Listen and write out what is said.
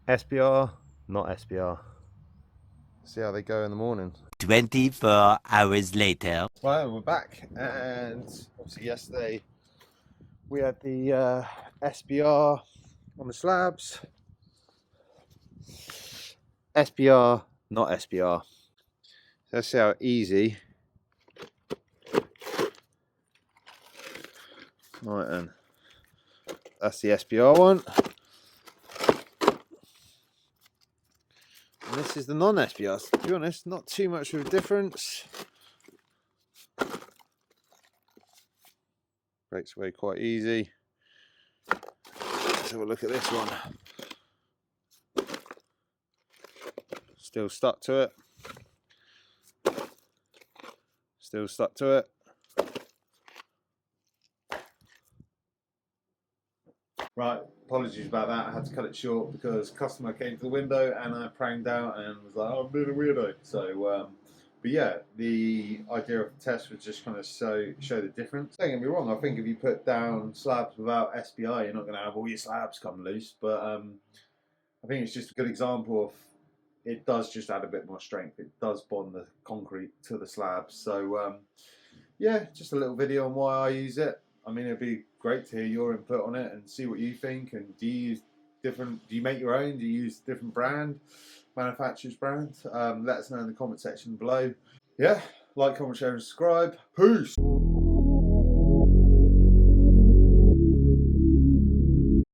SBR, not SBR. See how they go in the morning. 24 hours later. Right, we're back, and obviously yesterday we had the SBR on the slabs. SBR, not SBR. Let's see how easy. Right then, that's the SBR one. And this is the non-SBR. To be honest, not too much of a difference. Breaks away quite easy. Let's have a look at this one. Still stuck to it. Still stuck to it. Right, apologies about that. I had to cut it short because customer came to the window and I pranged out and was like, oh, I'm being a weirdo. So, but yeah, the idea of the test was just kind of show the difference. Don't get me wrong, I think if you put down slabs without SBI, you're not going to have all your slabs come loose. But I think it's just a good example of it does just add a bit more strength. It does bond the concrete to the slabs. So, yeah, just a little video on why I use it. I mean, it'd be great to hear your input on it and see what you think. And do you use different? Do you make your own? Do you use different manufacturer's brand? Let us know in the comment section below. Yeah, like, comment, share, and subscribe. Peace.